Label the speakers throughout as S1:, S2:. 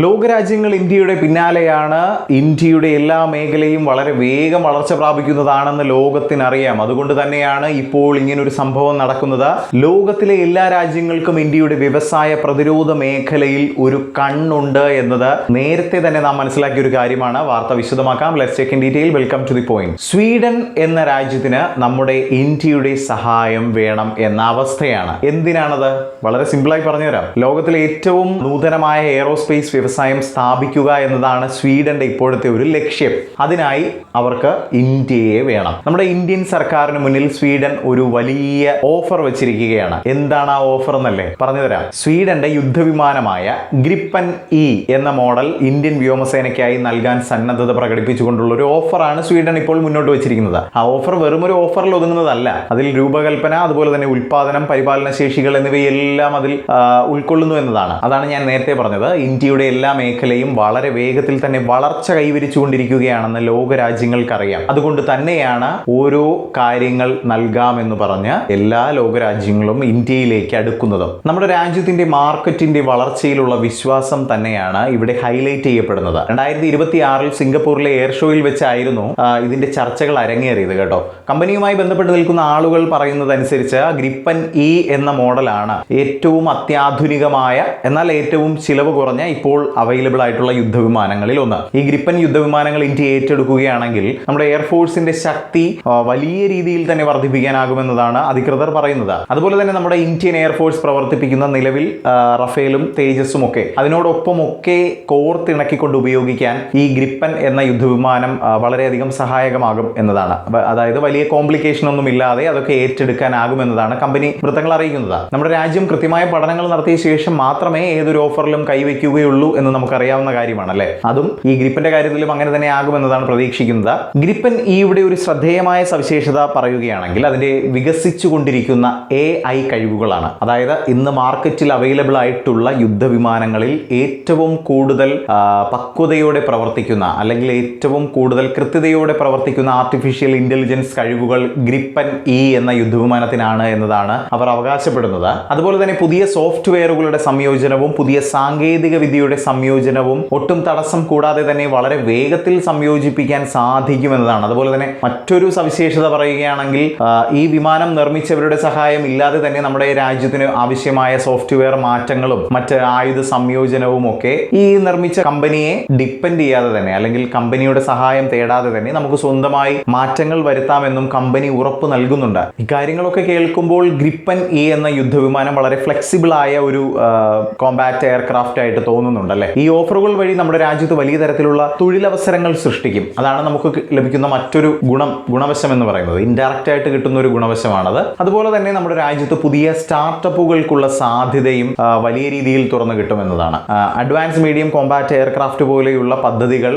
S1: ലോകരാജ്യങ്ങൾ ഇന്ത്യയുടെ പിന്നാലെയാണ്. ഇന്ത്യയുടെ എല്ലാ മേഖലയും വളരെ വേഗം വളർച്ച പ്രാപിക്കുന്നതാണെന്ന് ലോകത്തിനറിയാം. അതുകൊണ്ട് തന്നെയാണ് ഇപ്പോൾ ഇങ്ങനൊരു സംഭവം നടക്കുന്നത്. ലോകത്തിലെ എല്ലാ രാജ്യങ്ങൾക്കും ഇന്ത്യയുടെ വ്യവസായ പ്രതിരോധ മേഖലയിൽ ഒരു കണ്ണുണ്ട് എന്നത് നേരത്തെ തന്നെ നാം മനസ്സിലാക്കിയ ഒരു കാര്യമാണ്. വാർത്ത വിശദമാക്കാം. Let's check in detail. Welcome to the point. Sweden എന്ന രാജ്യത്തിന് നമ്മുടെ ഇന്ത്യയുടെ സഹായം വേണം എന്ന അവസ്ഥയാണ്. എന്തിനാണത്? വളരെ സിമ്പിളായി പറഞ്ഞുതരാം. ലോകത്തിലെ ഏറ്റവും നൂതനമായ എയറോസ്പേസ് വ്യവസായം സ്ഥാപിക്കുക എന്നതാണ് സ്വീഡന്റെ ഇപ്പോഴത്തെ ഒരു ലക്ഷ്യം. അതിനായി അവർക്ക് ഇന്ത്യയെ വേണം. നമ്മുടെ ഇന്ത്യൻ സർക്കാരിന് മുന്നിൽ സ്വീഡൻ ഒരു വലിയ ഓഫർ വെച്ചിരിക്കുകയാണ്. എന്താണ് ആ ഓഫർ എന്നല്ലേ പറഞ്ഞുതരാം. സ്വീഡന്റെ യുദ്ധവിമാനമായ ഗ്രിപ്പൻ ഇ എന്ന മോഡൽ ഇന്ത്യൻ വ്യോമസേനയ്ക്കായി നൽകാൻ സന്നദ്ധത പ്രകടിപ്പിച്ചുകൊണ്ടുള്ള ഒരു ഓഫറാണ് സ്വീഡൻ ഇപ്പോൾ മുന്നോട്ട് വെച്ചിരിക്കുന്നത്. ആ ഓഫർ വെറും ഒരു ഓഫറിൽ ഒതുങ്ങുന്നതല്ല. അതിൽ രൂപകൽപ്പന, അതുപോലെ തന്നെ ഉൽപാദനം, പരിപാലന ശേഷികൾ എന്നിവയെല്ലാം അതിൽ ഉൾക്കൊള്ളുന്നു എന്നതാണ്. അതാണ് ഞാൻ നേരത്തെ പറഞ്ഞത്. ഇന്ത്യയുടെ എല്ലാ മേഖലയും വളരെ വേഗത്തിൽ തന്നെ വളർച്ച കൈവരിച്ചുകൊണ്ടിരിക്കുകയാണെന്ന് ലോകരാജ്യങ്ങൾക്കറിയാം. അതുകൊണ്ട് തന്നെയാണ് ഓരോ കാര്യങ്ങൾ നൽകാമെന്ന് പറഞ്ഞ് എല്ലാ ലോകരാജ്യങ്ങളും ഇന്ത്യയിലേക്ക് അടുക്കുന്നതും. നമ്മുടെ രാജ്യത്തിന്റെ മാർക്കറ്റിന്റെ വളർച്ചയിലുള്ള വിശ്വാസം തന്നെയാണ് ഇവിടെ ഹൈലൈറ്റ് ചെയ്യപ്പെടുന്നത്. 2026 സിംഗപ്പൂരിലെ എയർ ഷോയിൽ വെച്ചായിരുന്നു ഇതിന്റെ ചർച്ചകൾ അരങ്ങേറിയത് കേട്ടോ. കമ്പനിയുമായി ബന്ധപ്പെട്ട് നിൽക്കുന്ന ആളുകൾ പറയുന്നതനുസരിച്ച് ഗ്രിപ്പൻ ഇ എന്ന മോഡലാണ് ഏറ്റവും അത്യാധുനികമായ എന്നാൽ ഏറ്റവും ചിലവ് കുറഞ്ഞ ഇപ്പോൾ അവൈലബിൾ ആയിട്ടുള്ള യുദ്ധവിമാനങ്ങളിൽ ഒന്ന്. ഈ ഗ്രിപ്പൻ യുദ്ധവിമാനങ്ങൾ ഇന്ത്യ ഏറ്റെടുക്കുകയാണെങ്കിൽ നമ്മുടെ എയർഫോഴ്സിന്റെ ശക്തി വലിയ രീതിയിൽ തന്നെ വർദ്ധിപ്പിക്കാനാകുമെന്നതാണ് അധികൃതർ പറയുന്നത്. അതുപോലെ തന്നെ നമ്മുടെ ഇന്ത്യൻ എയർഫോഴ്സ് പ്രവർത്തിപ്പിക്കുന്ന നിലവിൽ റഫേലും തേജസും ഒക്കെ അതിനോടൊപ്പമൊക്കെ കോർത്തിണക്കിക്കൊണ്ട് ഉപയോഗിക്കാൻ ഈ ഗ്രിപ്പൻ എന്ന യുദ്ധവിമാനം വളരെയധികം സഹായകമാകും എന്നതാണ്. അതായത് വലിയ കോംപ്ലിക്കേഷൻ ഒന്നും ഇല്ലാതെ അതൊക്കെ ഏറ്റെടുക്കാനാകുമെന്നതാണ് കമ്പനി വൃത്തങ്ങൾ അറിയിക്കുന്നത്. നമ്മുടെ രാജ്യം കൃത്യമായ പഠനങ്ങൾ നടത്തിയ ശേഷം മാത്രമേ ഏതൊരു ഓഫറിലും കൈവയ്ക്കുകയുള്ളൂ എന്ന് നമുക്കറിയാവുന്ന കാര്യമാണ് അല്ലേ. അതും ഈ ഗ്രിപ്പന്റെ കാര്യത്തിലും അങ്ങനെ തന്നെ ആകുമെന്നതാണ് പ്രതീക്ഷിക്കുന്നത്. ഗ്രിപ്പൻ ഇയുടെ ഒരു ശ്രദ്ധേയമായ സവിശേഷത പറയുകയാണെങ്കിൽ അതിന്റെ വികസിച്ചുകൊണ്ടിരിക്കുന്ന AI കഴിവുകളാണ്. അതായത് ഇന്ന് മാർക്കറ്റിൽ അവൈലബിൾ ആയിട്ടുള്ള യുദ്ധവിമാനങ്ങളിൽ ഏറ്റവും കൂടുതൽ പക്വതയോടെ പ്രവർത്തിക്കുന്ന അല്ലെങ്കിൽ ഏറ്റവും കൂടുതൽ കൃത്യതയോടെ പ്രവർത്തിക്കുന്ന ആർട്ടിഫിഷ്യൽ ഇന്റലിജൻസ് കഴിവുകൾ ഗ്രിപ്പൻ ഇ എന്ന യുദ്ധവിമാനത്തിനാണ് എന്നതാണ് അവർ അവകാശപ്പെടുന്നത്. അതുപോലെ തന്നെ പുതിയ സോഫ്റ്റ്വെയറുകളുടെ സംയോജനവും പുതിയ സാങ്കേതിക വിദ്യയുടെ സംയോജനവും ഒട്ടും തടസ്സം കൂടാതെ തന്നെ വളരെ വേഗത്തിൽ സംയോജിപ്പിക്കാൻ സാധിക്കുമെന്നതാണ്. അതുപോലെ തന്നെ മറ്റൊരു സവിശേഷത പറയുകയാണെങ്കിൽ ഈ വിമാനം നിർമ്മിച്ചവരുടെ സഹായം ഇല്ലാതെ തന്നെ നമ്മുടെ രാജ്യത്തിന് ആവശ്യമായ സോഫ്റ്റ്വെയർ മാറ്റങ്ങളും മറ്റ് ആയുധ സംയോജനവും ഒക്കെ ഈ നിർമ്മിച്ച കമ്പനിയെ ഡിപ്പെൻഡ് ചെയ്യാതെ തന്നെ അല്ലെങ്കിൽ കമ്പനിയുടെ സഹായം തേടാതെ തന്നെ നമുക്ക് സ്വന്തമായി മാറ്റങ്ങൾ വരുത്താമെന്നും കമ്പനി ഉറപ്പ് നൽകുന്നുണ്ട്. ഇക്കാര്യങ്ങളൊക്കെ കേൾക്കുമ്പോൾ ഗ്രിപ്പൻ ഇ എന്ന യുദ്ധവിമാനം വളരെ ഫ്ലെക്സിബിൾ ആയ ഒരു കോമ്പാക്ട് എയർക്രാഫ്റ്റ് ആയിട്ട് തോന്നുന്നുണ്ട് അല്ലേ. ഈ ഓഫറുകൾ വഴി നമ്മുടെ രാജ്യത്ത് വലിയ തരത്തിലുള്ള തൊഴിലവസരങ്ങൾ സൃഷ്ടിക്കും. അതാണ് നമുക്ക് ലഭിക്കുന്ന മറ്റൊരു ഗുണവശം എന്ന് പറയുന്നത്. ഇൻഡയറക്റ്റ് ആയിട്ട് കിട്ടുന്ന ഒരു ഗുണവശമാണത്. അതുപോലെ തന്നെ നമ്മുടെ രാജ്യത്ത് പുതിയ സ്റ്റാർട്ടപ്പുകൾക്കുള്ള സാധ്യതയും വലിയ രീതിയിൽ തുറന്നു കിട്ടുമെന്നതാണ്. അഡ്വാൻസ് മീഡിയം കോമ്പാക്ട് എയർക്രാഫ്റ്റ് പോലെയുള്ള പദ്ധതികൾ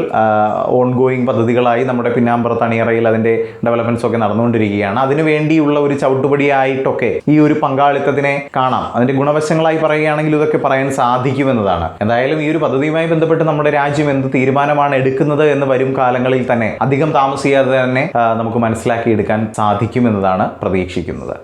S1: ഓൺഗോയിങ് പദ്ധതികളായി നമ്മുടെ പിന്നാമ്പുറത്ത് അണിയറയിൽ അതിന്റെ ഡെവലപ്മെന്റ്സ് ഒക്കെ നടന്നുകൊണ്ടിരിക്കുകയാണ്. അതിനു വേണ്ടിയുള്ള ഒരു ചവിട്ടുപടിയായിട്ടൊക്കെ ഈ ഒരു പങ്കാളിത്തത്തിനെ കാണാം. അതിന്റെ ഗുണവശങ്ങളായി പറയുകയാണെങ്കിൽ ഇതൊക്കെ പറയാൻ സാധിക്കുമെന്നതാണ്. എന്തായാലും ഈ ഒരു പദ്ധതിയുമായി ബന്ധപ്പെട്ട് നമ്മുടെ രാജ്യം എന്ത് തീരുമാനമാണ് എടുക്കുന്നത് എന്ന് വരും കാലങ്ങളിൽ തന്നെ അധികം താമസിയാതെ തന്നെ നമുക്ക് മനസ്സിലാക്കിയെടുക്കാൻ സാധിക്കുമെന്നതാണ് പ്രതീക്ഷിക്കുന്നത്.